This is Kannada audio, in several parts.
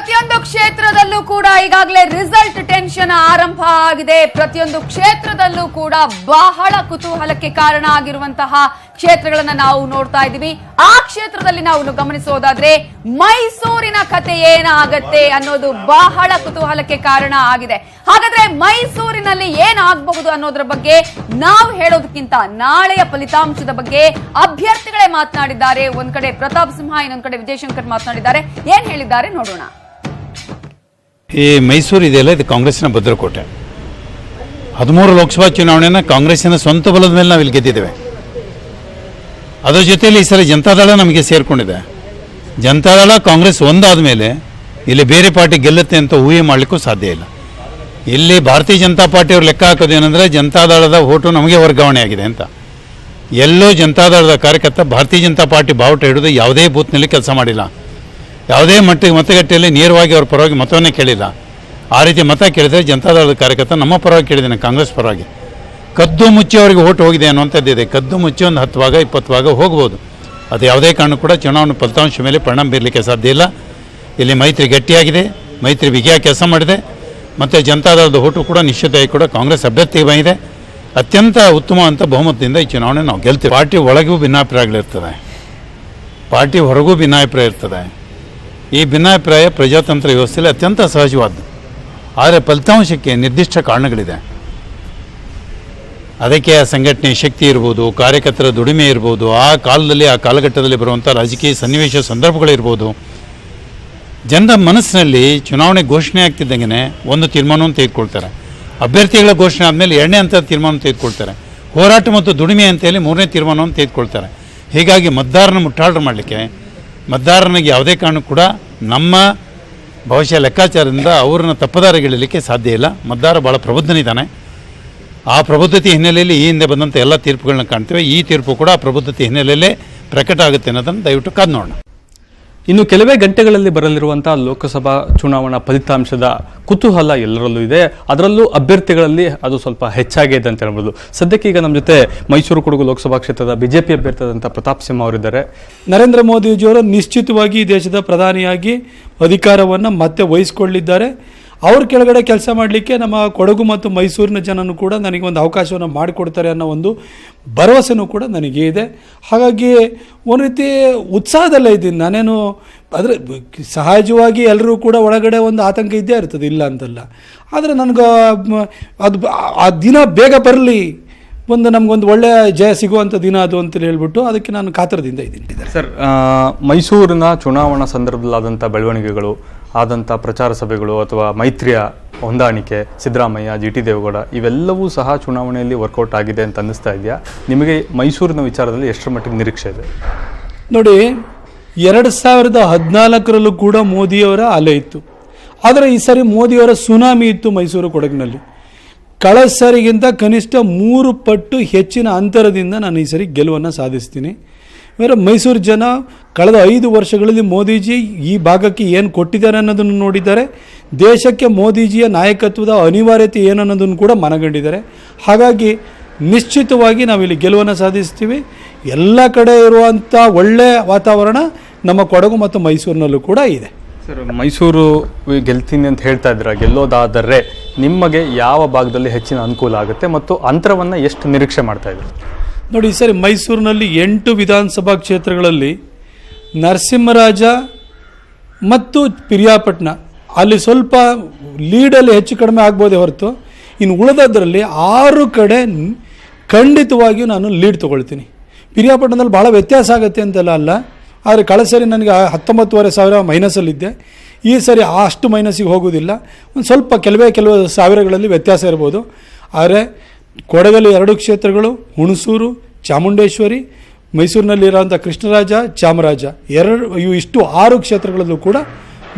ಪ್ರತಿಯೊಂದು ಕ್ಷೇತ್ರದಲ್ಲೂ ಕೂಡ ಈಗಾಗಲೇ ರಿಸಲ್ಟ್ ಟೆನ್ಷನ್ ಆರಂಭ ಆಗಿದೆ. ಪ್ರತಿಯೊಂದು ಕ್ಷೇತ್ರದಲ್ಲೂ ಕೂಡ ಬಹಳ ಕುತೂಹಲಕ್ಕೆ ಕಾರಣ ಆಗಿರುವಂತಹ ಕ್ಷೇತ್ರಗಳನ್ನ ನಾವು ನೋಡ್ತಾ ಇದ್ದೀವಿ. ಆ ಕ್ಷೇತ್ರದಲ್ಲಿ ನಾವು ಗಮನಿಸೋದಾದ್ರೆ ಮೈಸೂರಿನ ಕತೆ ಏನಾಗತ್ತೆ ಅನ್ನೋದು ಬಹಳ ಕುತೂಹಲಕ್ಕೆ ಕಾರಣ ಆಗಿದೆ. ಹಾಗಾದ್ರೆ ಮೈಸೂರಿನಲ್ಲಿ ಏನಾಗಬಹುದು ಅನ್ನೋದ್ರ ಬಗ್ಗೆ ನಾವು ಹೇಳೋದಕ್ಕಿಂತ ನಾಳೆಯ ಫಲಿತಾಂಶದ ಬಗ್ಗೆ ಅಭ್ಯರ್ಥಿಗಳೇ ಮಾತನಾಡಿದ್ದಾರೆ. ಒಂದ್ ಕಡೆ ಪ್ರತಾಪ್ ಸಿಂಹ, ಇನ್ನೊಂದ್ ಕಡೆ ವಿಜಯಶಂಕರ್ ಮಾತನಾಡಿದ್ದಾರೆ. ಏನ್ ಹೇಳಿದ್ದಾರೆ ನೋಡೋಣ. ಈ ಮೈಸೂರು ಇದೆಯಲ್ಲ, ಇದು ಕಾಂಗ್ರೆಸ್ನ ಭದ್ರಕೋಟೆ. 13 ಲೋಕಸಭಾ ಚುನಾವಣೆಯನ್ನು ಕಾಂಗ್ರೆಸ್ಸಿನ ಸ್ವಂತ ಬಲದ ಮೇಲೆ ನಾವು ಇಲ್ಲಿ ಗೆದ್ದಿದ್ದೇವೆ. ಅದರ ಜೊತೆಯಲ್ಲಿ ಈ ಸಲ ಜನತಾದಳ ನಮಗೆ ಸೇರಿಕೊಂಡಿದೆ. ಜನತಾದಳ ಕಾಂಗ್ರೆಸ್ ಒಂದಾದ ಮೇಲೆ ಇಲ್ಲಿ ಬೇರೆ ಪಾರ್ಟಿ ಗೆಲ್ಲುತ್ತೆ ಅಂತ ಊಹೆ ಮಾಡಲಿಕ್ಕೂ ಸಾಧ್ಯ ಇಲ್ಲ. ಇಲ್ಲಿ ಭಾರತೀಯ ಜನತಾ ಪಾರ್ಟಿಯವರು ಲೆಕ್ಕ ಹಾಕೋದೇನೆಂದರೆ ಜನತಾದಳದ ಓಟು ನಮಗೆ ವರ್ಗಾವಣೆ ಆಗಿದೆ ಅಂತ. ಎಲ್ಲೋ ಜನತಾದಳದ ಕಾರ್ಯಕರ್ತ ಭಾರತೀಯ ಜನತಾ ಪಾರ್ಟಿ ಬಾವುಟ ಹಿಡಿದು ಯಾವುದೇ ಬೂತ್ನಲ್ಲಿ ಕೆಲಸ ಮಾಡಿಲ್ಲ. ಯಾವುದೇ ಮತಗಟ್ಟೆಯಲ್ಲಿ ನೇರವಾಗಿ ಅವ್ರ ಪರವಾಗಿ ಮತವನ್ನೇ ಕೇಳಿಲ್ಲ. ಆ ರೀತಿ ಮತ ಕೇಳಿದರೆ ಜನತಾದಳದ ಕಾರ್ಯಕರ್ತ ನಮ್ಮ ಪರವಾಗಿ ಕೇಳಿದ್ದೇನೆ, ಕಾಂಗ್ರೆಸ್ ಪರವಾಗಿ. ಕದ್ದು ಮುಚ್ಚಿ ಅವರಿಗೆ ಓಟ್ ಹೋಗಿದೆ ಅನ್ನುವಂಥದ್ದಿದೆ. ಕದ್ದು ಮುಚ್ಚಿ ಒಂದು 10 ಭಾಗ 20 ಭಾಗ ಹೋಗ್ಬೋದು. ಅದು ಯಾವುದೇ ಕಾರಣ ಕೂಡ ಚುನಾವಣೆ ಫಲಿತಾಂಶ ಮೇಲೆ ಪರಿಣಾಮ ಬೀರಲಿಕ್ಕೆ ಸಾಧ್ಯ ಇಲ್ಲ. ಇಲ್ಲಿ ಮೈತ್ರಿ ಗಟ್ಟಿಯಾಗಿದೆ, ಮೈತ್ರಿ ಬಿಗಿಯಾಗಿ ಕೆಲಸ ಮಾಡಿದೆ. ಮತ್ತು ಜನತಾದಳದ ಓಟು ಕೂಡ ನಿಶ್ಚಿತವಾಗಿ ಕೂಡ ಕಾಂಗ್ರೆಸ್ ಅಭ್ಯರ್ಥಿ ಬಂದಿದೆ. ಅತ್ಯಂತ ಉತ್ತಮ ಅಂತ ಬಹುಮತದಿಂದ ಈ ಚುನಾವಣೆ ನಾವು ಗೆಲ್ತೀವಿ. ಪಾರ್ಟಿ ಒಳಗೂ ಭಿನ್ನಾಭಿಪ್ರಾಯಗಳಿರ್ತದೆ, ಪಾರ್ಟಿ ಹೊರಗೂ ಭಿನ್ನಾಭಿಪ್ರಾಯ ಇರ್ತದೆ. ಈ ಭಿನ್ನಾಭಿಪ್ರಾಯ ಪ್ರಜಾತಂತ್ರ ವ್ಯವಸ್ಥೆಯಲ್ಲಿ ಅತ್ಯಂತ ಸಹಜವಾದ್ದು. ಆದರೆ ಫಲಿತಾಂಶಕ್ಕೆ ನಿರ್ದಿಷ್ಟ ಕಾರಣಗಳಿದೆ. ಅದಕ್ಕೆ ಆ ಸಂಘಟನೆ ಶಕ್ತಿ ಇರ್ಬೋದು, ಕಾರ್ಯಕರ್ತರ ದುಡಿಮೆ ಇರ್ಬೋದು, ಆ ಕಾಲದಲ್ಲಿ ಆ ಕಾಲಘಟ್ಟದಲ್ಲಿ ಬರುವಂಥ ರಾಜಕೀಯ ಸನ್ನಿವೇಶ ಸಂದರ್ಭಗಳಿರ್ಬೋದು. ಜನರ ಮನಸ್ಸಿನಲ್ಲಿ ಚುನಾವಣೆ ಘೋಷಣೆ ಆಗ್ತಿದ್ದಂಗೆ ಒಂದು ತೀರ್ಮಾನವನ್ನು ತೆಗೆದುಕೊಳ್ತಾರೆ. ಅಭ್ಯರ್ಥಿಗಳ ಘೋಷಣೆ ಆದಮೇಲೆ 2ನೇ ಹಂತದ ತೀರ್ಮಾನ ತೆಗೆದುಕೊಳ್ತಾರೆ. ಹೋರಾಟ ಮತ್ತು ದುಡಿಮೆ ಅಂತೇಳಿ 3ನೇ ತೀರ್ಮಾನವನ್ನು ತೆಗೆದುಕೊಳ್ತಾರೆ. ಹೀಗಾಗಿ ಮತದಾರನ ಮುಟ್ಟಾಳ್ರು ಮಾಡಲಿಕ್ಕೆ, ಮತದಾರನಿಗೆ ಯಾವುದೇ ಕಾರಣ ಕೂಡ ನಮ್ಮ ಬಹುಶಃ ಲೆಕ್ಕಾಚಾರದಿಂದ ಅವ್ರನ್ನ ತಪ್ಪದಾರಿಗಿಳಲಿಕ್ಕೆ ಸಾಧ್ಯ ಇಲ್ಲ. ಮತದಾರ ಭಾಳ ಪ್ರಬುದ್ಧನಿದ್ದಾನೆ. ಆ ಪ್ರಬುದ್ಧತೆ ಹಿನ್ನೆಲೆಯಲ್ಲಿ ಈ ಹಿಂದೆ ಬಂದಂಥ ಎಲ್ಲ ತೀರ್ಪುಗಳನ್ನ ಕಾಣ್ತೇವೆ. ಈ ತೀರ್ಪು ಕೂಡ ಆ ಪ್ರಬುದ್ಧತೆ ಹಿನ್ನೆಲೆಯಲ್ಲೇ ಪ್ರಕಟ ಆಗುತ್ತೆ ಅನ್ನೋದನ್ನು ದಯವಿಟ್ಟು ಕಾದು ನೋಡೋಣ. ಇನ್ನು ಕೆಲವೇ ಗಂಟೆಗಳಲ್ಲಿ ಬರಲಿರುವಂತಹ ಲೋಕಸಭಾ ಚುನಾವಣಾ ಫಲಿತಾಂಶದ ಕುತೂಹಲ ಎಲ್ಲರಲ್ಲೂ ಇದೆ. ಅದರಲ್ಲೂ ಅಭ್ಯರ್ಥಿಗಳಲ್ಲಿ ಅದು ಸ್ವಲ್ಪ ಹೆಚ್ಚಾಗಿದೆ ಅಂತ ಹೇಳ್ಬೋದು. ಸದ್ಯಕ್ಕೆ ಈಗ ನಮ್ಮ ಜೊತೆ ಮೈಸೂರು ಕೊಡಗು ಲೋಕಸಭಾ ಕ್ಷೇತ್ರದ ಬಿಜೆಪಿ ಅಭ್ಯರ್ಥಿಯಾದಂಥ ಪ್ರತಾಪ್ ಸಿಂಹ ಅವರಿದ್ದಾರೆ. ನರೇಂದ್ರ ಮೋದಿಜಿಯವರು ನಿಶ್ಚಿತವಾಗಿ ಈ ದೇಶದ ಪ್ರಧಾನಿಯಾಗಿ ಅಧಿಕಾರವನ್ನು ಮತ್ತೆ ವಹಿಸಿಕೊಳ್ಳಿದ್ದಾರೆ. ಅವ್ರ ಕೆಳಗಡೆ ಕೆಲಸ ಮಾಡಲಿಕ್ಕೆ ನಮ್ಮ ಕೊಡಗು ಮತ್ತು ಮೈಸೂರಿನ ಜನನು ಕೂಡ ನನಗೆ ಒಂದು ಅವಕಾಶವನ್ನು ಮಾಡಿಕೊಡ್ತಾರೆ ಅನ್ನೋ ಒಂದು ಭರವಸೆನೂ ಕೂಡ ನನಗೆ ಇದೆ. ಹಾಗಾಗಿ ಒಂದು ರೀತಿ ಉತ್ಸಾಹದಲ್ಲೇ ಇದ್ದೀನಿ ನಾನೇನು. ಆದರೆ ಸಹಜವಾಗಿ ಎಲ್ಲರೂ ಕೂಡ ಒಳಗಡೆ ಒಂದು ಆತಂಕ ಇದ್ದೇ ಇರ್ತದೆ, ಇಲ್ಲ ಅಂತಲ್ಲ. ಆದರೆ ನನಗೆ ಅದು ಆ ದಿನ ಬೇಗ ಬರಲಿ, ಒಂದು ನಮಗೊಂದು ಒಳ್ಳೆಯ ಜಯ ಸಿಗುವಂಥ ದಿನ ಅದು ಅಂತೇಳಿ ಹೇಳ್ಬಿಟ್ಟು ಅದಕ್ಕೆ ನಾನು ಕಾತರದಿಂದ ಇದ್ದೀನಿ. ಸರ್, ಮೈಸೂರಿನ ಚುನಾವಣಾ ಸಂದರ್ಭದಲ್ಲಾದಂಥ ಬೆಳವಣಿಗೆಗಳು, ಆದಂಥ ಪ್ರಚಾರ ಸಭೆಗಳು ಅಥವಾ ಮೈತ್ರಿಯ ಹೊಂದಾಣಿಕೆ, ಸಿದ್ದರಾಮಯ್ಯ, ಜಿ ಟಿ ದೇವೇಗೌಡ ಇವೆಲ್ಲವೂ ಸಹ ಚುನಾವಣೆಯಲ್ಲಿ ವರ್ಕೌಟ್ ಆಗಿದೆ ಅಂತ ಅನ್ನಿಸ್ತಾ ಇದೆಯಾ? ನಿಮಗೆ ಮೈಸೂರಿನ ವಿಚಾರದಲ್ಲಿ ಎಷ್ಟರ ಮಟ್ಟಿಗೆ ನಿರೀಕ್ಷೆ ಇದೆ? ನೋಡಿ, 2014ರಲ್ಲೂ ಕೂಡ ಮೋದಿಯವರ ಅಲೆ ಇತ್ತು. ಆದರೆ ಈ ಸರಿ ಮೋದಿಯವರ ಸುನಾಮಿ ಇತ್ತು ಮೈಸೂರು ಕೊಡಗಿನಲ್ಲಿ. ಕಳೆದ ಸರಿಗಿಂತ ಕನಿಷ್ಠ 3 ಪಟ್ಟು ಹೆಚ್ಚಿನ ಅಂತರದಿಂದ ನಾನು ಈ ಸರಿ ಗೆಲುವನ್ನು ಸಾಧಿಸ್ತೀನಿ. ಅಂದರೆ ಮೈಸೂರು ಜನ ಕಳೆದ 5 ವರ್ಷಗಳಲ್ಲಿ ಮೋದಿಜಿ ಈ ಭಾಗಕ್ಕೆ ಏನು ಕೊಟ್ಟಿದ್ದಾರೆ ಅನ್ನೋದನ್ನು ನೋಡಿದ್ದಾರೆ. ದೇಶಕ್ಕೆ ಮೋದಿಜಿಯ ನಾಯಕತ್ವದ ಅನಿವಾರ್ಯತೆ ಏನು ಅನ್ನೋದನ್ನು ಕೂಡ ಮನಗಂಡಿದ್ದಾರೆ. ಹಾಗಾಗಿ ನಿಶ್ಚಿತವಾಗಿ ನಾವಿಲ್ಲಿ ಗೆಲುವನ್ನು ಸಾಧಿಸ್ತೀವಿ. ಎಲ್ಲ ಕಡೆ ಇರುವಂಥ ಒಳ್ಳೆಯ ವಾತಾವರಣ ನಮ್ಮ ಕೊಡಗು ಮತ್ತು ಮೈಸೂರಿನಲ್ಲೂ ಕೂಡ ಇದೆ. ಸರ್, ಮೈಸೂರು ಗೆಲ್ತೀನಿ ಅಂತ ಹೇಳ್ತಾ ಇದ್ದೀರಾ. ಗೆಲ್ಲೋದಾದರೆ ನಿಮಗೆ ಯಾವ ಭಾಗದಲ್ಲಿ ಹೆಚ್ಚಿನ ಅನುಕೂಲ ಆಗುತ್ತೆ ಮತ್ತು ಅಂತರವನ್ನು ಎಷ್ಟು ನಿರೀಕ್ಷೆ ಮಾಡ್ತಾ ಇದ್ದೀರಿ? ನೋಡಿ, ಈ ಸರಿ ಮೈಸೂರಿನಲ್ಲಿ 8 ವಿಧಾನಸಭಾ ಕ್ಷೇತ್ರಗಳಲ್ಲಿ ನರಸಿಂಹರಾಜ ಮತ್ತು ಪಿರಿಯಾಪಟ್ಟಣ ಅಲ್ಲಿ ಸ್ವಲ್ಪ ಲೀಡಲ್ಲಿ ಹೆಚ್ಚು ಕಡಿಮೆ ಆಗ್ಬೋದೇ ಹೊರತು ಇನ್ನು ಉಳಿದದ್ರಲ್ಲಿ 6 ಕಡೆ ಖಂಡಿತವಾಗಿಯೂ ನಾನು ಲೀಡ್ ತೊಗೊಳ್ತೀನಿ. ಪಿರಿಯಾಪಟ್ಟಣದಲ್ಲಿ ಭಾಳ ವ್ಯತ್ಯಾಸ ಆಗುತ್ತೆ ಅಂತೆಲ್ಲ ಅಲ್ಲ. ಆದರೆ ಕಳೆದ ಸರಿ ನನಗೆ 19,500 ಮೈನಸಲ್ಲಿದ್ದೆ. ಈ ಸರಿ ಅಷ್ಟು ಮೈನಸ್ಸಿಗೆ ಹೋಗೋದಿಲ್ಲ. ಒಂದು ಸ್ವಲ್ಪ ಕೆಲವು ಸಾವಿರಗಳಲ್ಲಿ ವ್ಯತ್ಯಾಸ ಇರ್ಬೋದು. ಆದರೆ ಕೊಡಗಲ್ಲಿ 2 ಕ್ಷೇತ್ರಗಳು, ಹುಣಸೂರು, ಚಾಮುಂಡೇಶ್ವರಿ, ಮೈಸೂರಿನಲ್ಲಿರೋಂಥ ಕೃಷ್ಣರಾಜ, ಚಾಮರಾಜ, ಇಷ್ಟು 6 ಕ್ಷೇತ್ರಗಳಲ್ಲೂ ಕೂಡ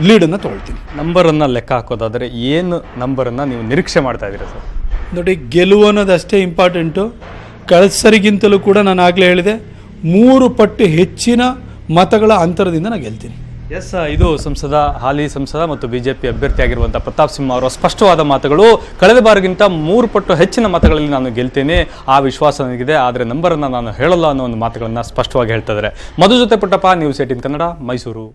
ಲೀಡನ್ನು ತೊಗೊಳ್ತೀನಿ. ನಂಬರನ್ನು ಲೆಕ್ಕ ಹಾಕೋದಾದರೆ ಏನು ನಂಬರನ್ನು ನೀವು ನಿರೀಕ್ಷೆ ಮಾಡ್ತಾ ಇದ್ದೀರಾ ಸರ್? ನೋಡಿ, ಗೆಲುವು ಅನ್ನೋದಷ್ಟೇ ಇಂಪಾರ್ಟೆಂಟು. ಕಳೆದ ಸರಿಗಿಂತಲೂ ಕೂಡ ನಾನು ಆಗಲೇ ಹೇಳಿದೆ, 3 ಪಟ್ಟು ಹೆಚ್ಚಿನ ಮತಗಳ ಅಂತರದಿಂದ ನಾನು ಗೆಲ್ತೀನಿ. ಎಸ್, ಇದು ಹಾಲಿ ಸಂಸದ ಮತ್ತು ಬಿಜೆಪಿ ಅಭ್ಯರ್ಥಿಯಾಗಿರುವಂಥ ಪ್ರತಾಪ್ ಸಿಂಹ ಅವರ ಸ್ಪಷ್ಟವಾದ ಮಾತುಗಳು. ಕಳೆದ ಬಾರಿಗಿಂತ 3 ಪಟ್ಟು ಹೆಚ್ಚಿನ ಮತಗಳಲ್ಲಿ ನಾನು ಗೆಲ್ತೇನೆ, ಆ ವಿಶ್ವಾಸ ನನಗಿದೆ. ಆದರೆ ನಂಬರನ್ನು ನಾನು ಹೇಳಲ್ಲ ಅನ್ನೋ ಒಂದು ಮಾತುಗಳನ್ನು ಸ್ಪಷ್ಟವಾಗಿ ಹೇಳ್ತಾ ಇದ್ದಾರೆ. ಮಧು ಜೊತೆ ಪುಟ್ಟಪ್ಪ, ನ್ಯೂಸ್ 18 ಕನ್ನಡ, ಮೈಸೂರು.